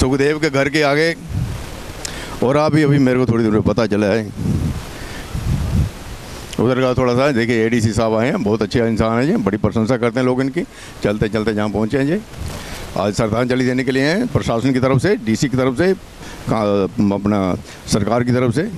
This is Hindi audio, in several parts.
सुखदेव के घर के आगे। और अभी मेरे को थोड़ी देर में पता चला है उधर का थोड़ा सा देखिए एडीसी साहब आए हैं, बहुत अच्छे इंसान हैं जी, बड़ी प्रशंसा करते हैं लोग इनकी। चलते चलते जहाँ पहुँचे हैं जी, आज श्रद्धांजलि देने के लिए हैं प्रशासन की तरफ से, डीसी की तरफ से, अपना सरकार की तरफ से।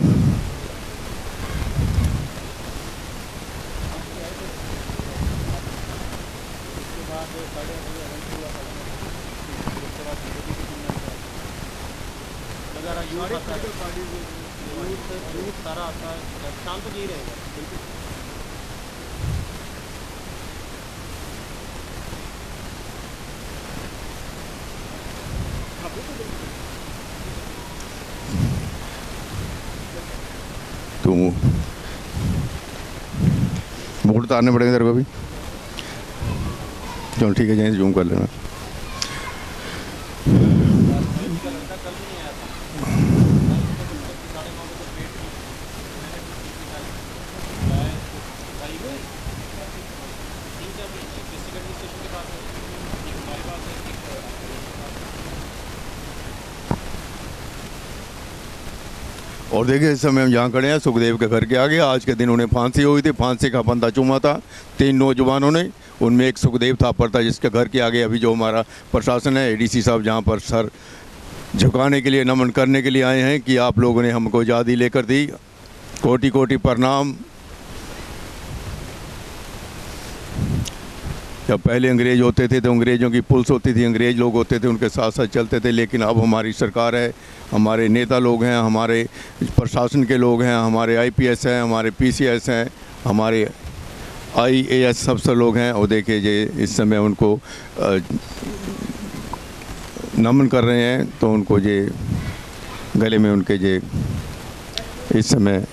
तो वोट उतारने पड़ेंगे तेरे को भी। चलो ठीक है, जैसे जूम कर लेना। और देखिए इस समय हम जहाँ खड़े हैं सुखदेव के घर के आगे, आज के दिन उन्हें फांसी हुई थी, फांसी का फंदा चूमा था 3 नौजवानों ने, उनमें एक सुखदेव थापर था जिसके घर के आगे अभी जो हमारा प्रशासन है, एडीसी साहब जहाँ पर सर झुकाने के लिए, नमन करने के लिए आए हैं कि आप लोगों ने हमको आज़ादी लेकर दी, कोटि कोटि प्रणाम। जब पहले अंग्रेज होते थे तो अंग्रेज़ों की पुलिस होती थी, अंग्रेज़ लोग होते थे, उनके साथ साथ चलते थे, लेकिन अब हमारी सरकार है, हमारे नेता लोग हैं, हमारे प्रशासन के लोग हैं, हमारे आईपीएस हैं, हमारे पीसीएस हैं, हमारे आईएएस अफसर लोग हैं। और देखिए ये इस समय उनको नमन कर रहे हैं, तो उनको ये गले में उनके ये इस समय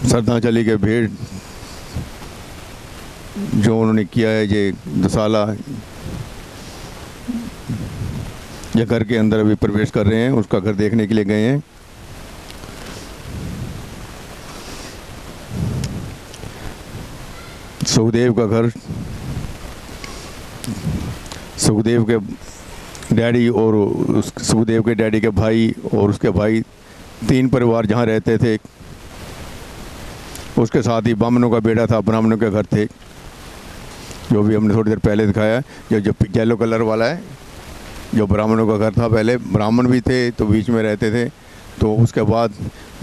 श्रद्धांजलि के भेंट जो उन्होंने किया है, ये दसाला ये घर के अंदर अभी प्रवेश कर रहे हैं, उसका घर देखने के लिए गए हैं। सुखदेव का घर, सुखदेव के डैडी और सुखदेव के डैडी के भाई और उसके भाई, 3 परिवार जहाँ रहते थे। उसके साथ ही ब्राह्मणों का बेटा था, ब्राह्मणों के घर थे, जो भी हमने थोड़ी देर पहले दिखाया। जो येलो कलर वाला है जो ब्राह्मणों का घर था, पहले ब्राह्मण भी थे तो बीच में रहते थे। तो उसके बाद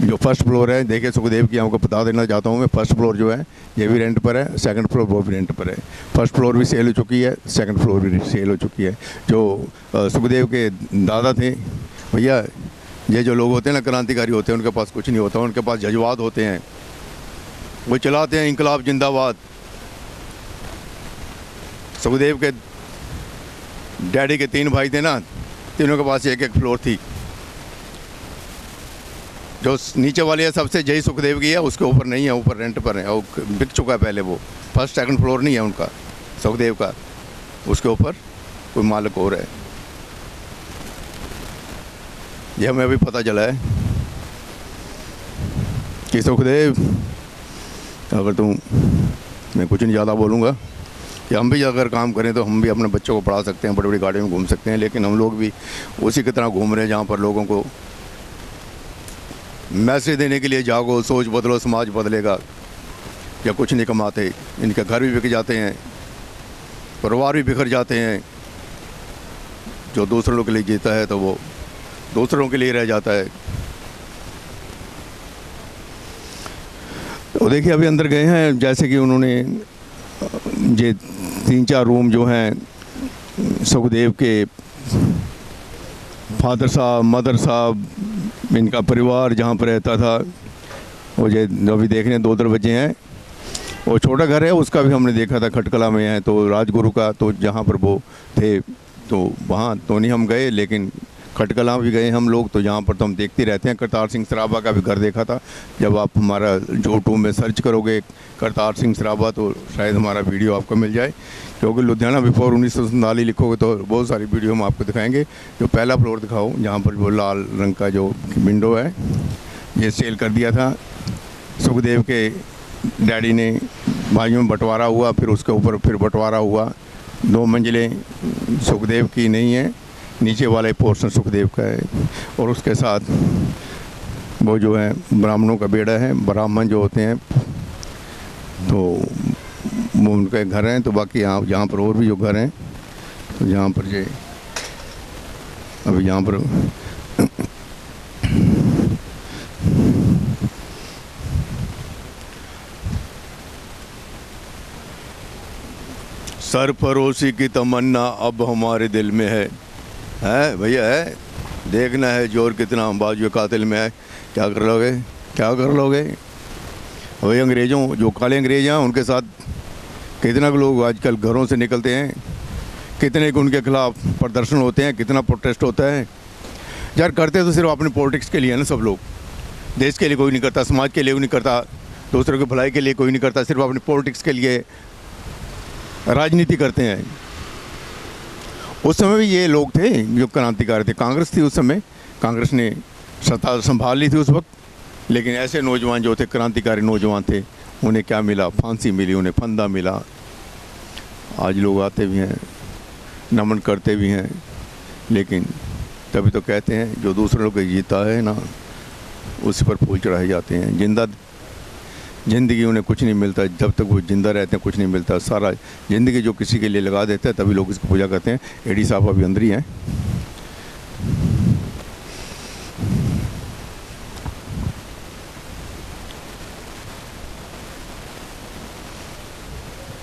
जो फर्स्ट फ्लोर है, देखिए सुखदेव की आपको बता देना चाहता हूँ मैं, फर्स्ट फ्लोर जो है ये भी रेंट पर है, सेकंड फ्लोर वो भी रेंट पर है। फर्स्ट फ्लोर भी सेल हो चुकी है, सेकंड फ्लोर भी सेल हो चुकी है। जो सुखदेव के दादा थे भैया, ये जो लोग होते हैं ना क्रांतिकारी होते हैं, उनके पास कुछ नहीं होता, उनके पास जज्बात होते हैं, वो चलाते हैं इंकलाब जिंदाबाद। सुखदेव के डैडी के 3 भाई थे ना, तीनों के पास एक फ्लोर थी। जो नीचे वाली है सबसे जय सुखदेव की है, उसके ऊपर नहीं है, ऊपर रेंट पर है और बिक चुका है पहले। वो फर्स्ट सेकंड फ्लोर नहीं है उनका सुखदेव का, उसके ऊपर कोई मालिक और है। ये हमें अभी पता चला है कि सुखदेव, अगर तुम, मैं कुछ नहीं ज़्यादा बोलूँगा, कि हम भी अगर काम करें तो हम भी अपने बच्चों को पढ़ा सकते हैं, बड़ी बड़ी गाड़ियों में घूम सकते हैं, लेकिन हम लोग भी उसी की तरह घूम रहे हैं जहाँ पर लोगों को मैसेज देने के लिए जागो, सोच बदलो, समाज बदलेगा। या कुछ नहीं कमाते, इनके घर भी बिक जाते हैं, परिवार भी बिखर जाते हैं। जो दूसरों के लिए जीता है तो वो दूसरों के लिए रह जाता है। तो देखिए अभी अंदर गए हैं, जैसे कि उन्होंने ये 3-4 रूम जो हैं सुखदेव के फादर साहब, मदर साहब, इनका परिवार जहाँ पर रहता था, वो ये अभी देखने 2 दरवाजे हैं। वो छोटा घर है उसका भी हमने देखा था, खटकला में है, तो राजगुरु का, तो जहाँ पर वो थे तो वहाँ तो नहीं हम गए, लेकिन खटकला भी गए हम लोग, तो यहाँ पर तो हम देखते रहते हैं। करतार सिंह सराभा का भी घर देखा था। जब आप हमारा यूट्यूब में सर्च करोगे करतार सिंह सराभा तो शायद हमारा वीडियो आपको मिल जाए, क्योंकि लुधियाना बिफोर 1947 लिखोगे तो बहुत सारी वीडियो हम आपको दिखाएंगे। जो पहला फ्लोर दिखाओ, जहाँ पर वो लाल रंग का जो विंडो है, ये सेल कर दिया था सुखदेव के डैडी ने भाइयों में बंटवारा हुआ, फिर उसके ऊपर फिर बंटवारा हुआ। 2 मंजिलें सुखदेव की नहीं है, नीचे वाला ही पोर्शन सुखदेव का है, और उसके साथ वो जो है ब्राह्मणों का बेड़ा है। ब्राह्मण जो होते हैं तो वो उनके घर हैं। तो बाकी यहाँ पर और भी जो घर हैं, तो यहाँ पर ये अभी यहाँ पर सरफरोशी की तमन्ना अब हमारे दिल में है भैया, है देखना है जोर कितना बाजू कातिल में है। क्या कर लोगे, क्या कर लोगे? वही अंग्रेज़ों, जो काले अंग्रेज हैं, उनके साथ कितना लोग आजकल घरों से निकलते हैं, कितने उनके खिलाफ प्रदर्शन होते हैं, कितना प्रोटेस्ट होता है। यार करते तो सिर्फ अपने पॉलिटिक्स के लिए है ना सब लोग, देश के लिए कोई नहीं करता, समाज के लिए कोई नहीं करता, दूसरों की भलाई के लिए कोई नहीं करता, सिर्फ अपनी पॉलिटिक्स के लिए राजनीति करते हैं। उस समय भी ये लोग थे जो क्रांतिकारी थे। कांग्रेस थी उस समय, कांग्रेस ने सत्ता संभाल ली थी उस वक्त, लेकिन ऐसे नौजवान जो थे, क्रांतिकारी नौजवान थे, उन्हें क्या मिला? फांसी मिली, उन्हें फंदा मिला। आज लोग आते भी हैं, नमन करते भी हैं, लेकिन तभी तो कहते हैं जो दूसरे लोग जीता है ना, उस पर फूल चढ़ाए जाते हैं। ज़िंदगी उन्हें कुछ नहीं मिलता, जब तक वो ज़िंदा रहते हैं कुछ नहीं मिलता। सारा ज़िंदगी जो किसी के लिए लगा देते हैं तभी लोग इसकी पूजा करते हैं। एडी साहब अभी अंदर ही हैं।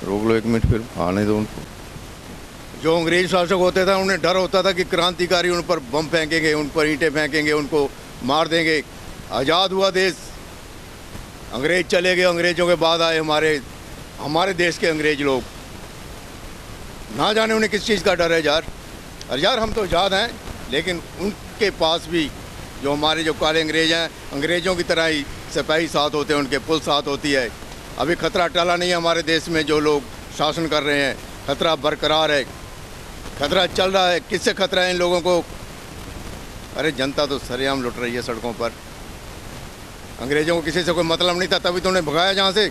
रोक लो 1 मिनट, फिर आने दो उनको। जो अंग्रेज शासक होते थे उन्हें डर होता था कि क्रांतिकारी उन पर बम फेंकेंगे, उन पर ईंटें फेंकेंगे, उनको मार देंगे। आज़ाद हुआ देश, अंग्रेज चले गए, अंग्रेज़ों के बाद आए हमारे देश के अंग्रेज लोग। ना जाने उन्हें किस चीज़ का डर है यार। अरे यार हम तो आज़ाद हैं, लेकिन उनके पास भी जो हमारे जो काले अंग्रेज हैं, अंग्रेज़ों की तरह ही सिपाही साथ होते हैं, उनके पुलिस साथ होती है। अभी खतरा टला नहीं है हमारे देश में, जो लोग शासन कर रहे हैं, खतरा बरकरार है, खतरा चल रहा है। किससे खतरा है इन लोगों को? अरे जनता तो सरेआम लुट रही है सड़कों पर। अंग्रेज़ों को किसी से कोई मतलब नहीं था, तभी तो उन्हें भगाया जहाँ से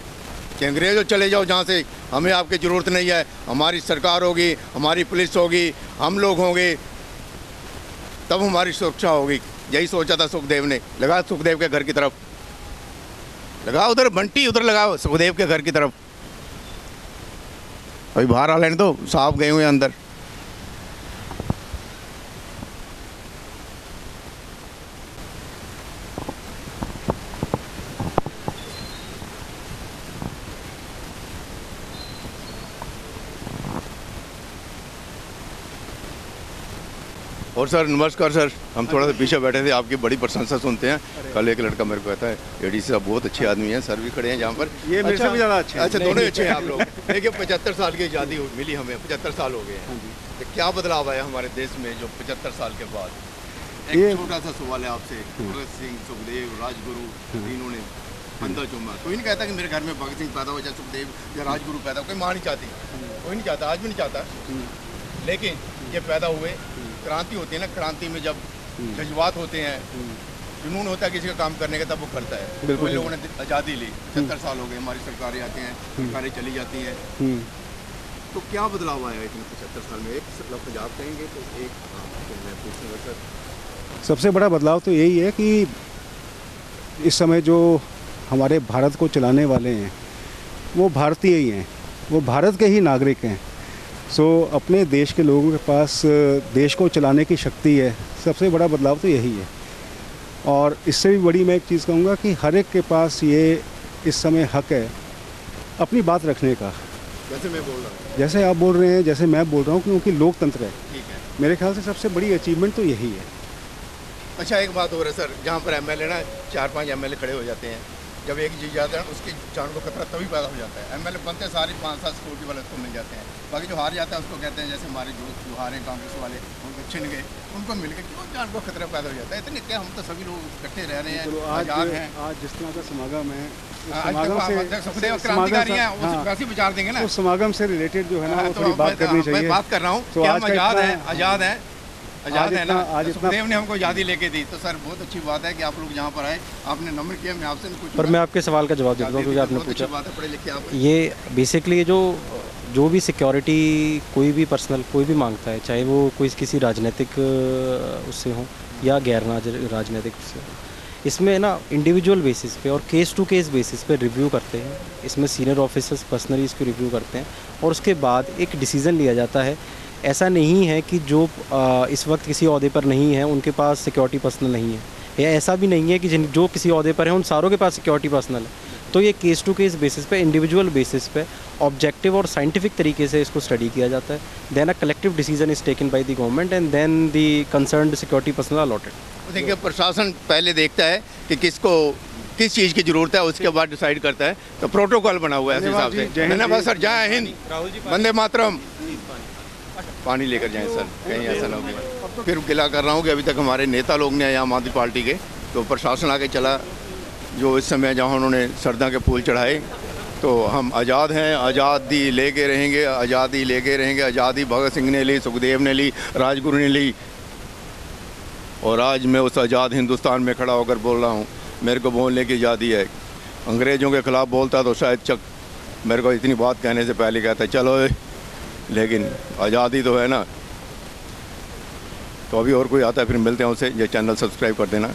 कि अंग्रेज़ों चले जाओ जहाँ से, हमें आपकी ज़रूरत नहीं है, हमारी सरकार होगी, हमारी पुलिस होगी, हम लोग होंगे, तब हमारी सुरक्षा होगी। यही सोचा था सुखदेव ने। लगा सुखदेव के घर की तरफ, लगा उधर बंटी, उधर लगाओ सुखदेव के घर की तरफ। अभी बाहर आ लेने दो, साहब गए हुए हैं अंदर। और सर नमस्कार सर, हम थोड़ा सा पीछे बैठे थे, आपकी बड़ी प्रशंसा सुनते हैं। कल एक लड़का मेरे को कहता है एडी साहब बहुत अच्छे आदमी हैं, सर भी खड़े हैं जहाँ पर। ये मेरे से भी ज़्यादा अच्छे हैं। अच्छा दोनों अच्छे हैं आप लोग। देखिए 75 साल की आज़ादी मिली हमें, 75 साल हो गए हैं। तो क्या बदलाव आया हमारे देश में जो 75 साल के बाद? एक छोटा सा सवाल है आपसे। भगत सिंह, सुखदेव, राजगुरु, तीनों ने फंदा चूमा। कोई नहीं कहता कि मेरे घर में भगत सिंह पैदा हो या सुखदेव या राजगुरु पैदा हो, कोई माँ नहीं चाहती, कोई नहीं चाहता, आज भी नहीं चाहता। लेकिन ये पैदा हुए, क्रांति होती है ना, क्रांति में जब जज्बात होते हैं, जुनून होता है किसी का काम करने का, तब वो करता है। तो लोगों ने आज़ादी ली, 70 साल हो गए, हमारी सरकारें आती हैं, सरकारें चली जाती हैं, तो क्या बदलाव आया इतने 75 साल में? एक लफ्ज़ आप कहेंगे तो एक मैं पूछूंगा सर। सबसे बड़ा बदलाव तो यही है कि इस समय जो हमारे भारत को चलाने वाले हैं वो भारतीय ही हैं, वो भारत के ही नागरिक हैं। अपने देश के लोगों के पास देश को चलाने की शक्ति है। सबसे बड़ा बदलाव तो यही है। और इससे भी बड़ी मैं एक चीज़ कहूँगा कि हर एक के पास ये इस समय हक है अपनी बात रखने का। जैसे मैं बोल रहा हूँ, जैसे आप बोल रहे हैं, जैसे मैं बोल रहा हूँ, क्योंकि लोकतंत्र है। ठीक है। मेरे ख्याल से सबसे बड़ी अचीवमेंट तो यही है। अच्छा एक बात हो रहा है सर, जहाँ पर एमएलए ना 4-5 एमएलए खड़े हो जाते हैं, जब एक जीत जाता है उसकी जान को खतरा तभी पैदा हो जाता है। एमएलए बनते सारे 5-7 सिक्योरिटी वाले उसको मिल जाते हैं, बाकी जो हार जाता है उसको कहते हैं, जैसे हमारे जो हारे कांग्रेस वाले उनको छिन गए, उनको मिल गए, क्यों जान को खतरा पैदा हो जाता है। इतने क्या, हम तो सभी लोग इकट्ठे रह रहे हैं, आज़ाद हैं। आज जिस तरह का समागम है, सुखदेव क्रांतिकारी हैं, वो वैसे विचार देंगे ना। उस समागम से रिलेटेड जो है ना, वो थोड़ी बात करनी चाहिए। मैं बात कर रहा हूँ कि हम आज़ाद हैं, आज़ाद हैं, आज़ाद है ना, आज तो इतना सुखदेव ने हमको आज़ादी लेके दी। तो सर बहुत अच्छी बात है कि आप लोग यहाँ पर आए, आपने नम्र किया। मैं आपसे कुछ पर मैं आपके सवाल का जवाब देता हूँ क्योंकि आपने बहुत अच्छी पूछा। बात है, पढ़े लिखे आप। ये बेसिकली जो भी सिक्योरिटी कोई भी पर्सनल कोई भी मांगता है, चाहे वो कोई किसी राजनीतिक उससे हो या गैर राजनीतिक उससे हो, इसमें ना इंडिविजुअल बेसिस पे और केस टू केस बेसिस पे रिव्यू करते हैं। इसमें सीनियर ऑफिसर्स पर्सनली इसको रिव्यू करते हैं और उसके बाद एक डिसीज़न लिया जाता है। ऐसा नहीं है कि जो इस वक्त किसी ओहदे पर नहीं है उनके पास सिक्योरिटी पर्सनल नहीं है, या ऐसा भी नहीं है कि जो किसी ओहदे पर हैं उन सारों के पास सिक्योरिटी पर्सनल है। तो ये केस टू केस बेसिस पे, इंडिविजुअल बेसिस पे, ऑब्जेक्टिव और साइंटिफिक तरीके से इसको स्टडी किया जाता है। Then a collective decision is taken by the government and then the concerned security personnel allotted. देखिए, प्रशासन पहले देखता है कि किसको किस चीज़ की ज़रूरत है, उसके बाद डिसाइड करता है। तो प्रोटोकॉल बना हुआ है इस हिसाब से। धन्यवाद सर, जय हिंद, वंदे मातरम। पानी लेकर जाएं सर, कहीं ऐसा ना हो। फिर गिला कर रहा हूँ कि अभी तक हमारे नेता लोग ने, आम आदमी पार्टी के, तो प्रशासन आके चला जो इस समय जहाँ उन्होंने सरदा के फूल चढ़ाए। तो हम आज़ाद हैं, आज़ादी लेके रहेंगे, आज़ादी लेके रहेंगे। आज़ादी भगत सिंह ने ली, सुखदेव ने ली, राजगुरु ने ली, और आज मैं उस आज़ाद हिंदुस्तान में खड़ा होकर बोल रहा हूँ। मेरे को बोलने की आज़ादी है। अंग्रेज़ों के ख़िलाफ़ बोलता तो शायद मेरे को इतनी बात कहने से पहले कहता चलो, लेकिन आज़ादी तो है ना। तो अभी और कोई आता है फिर मिलते हैं उससे। ये चैनल सब्सक्राइब कर देना।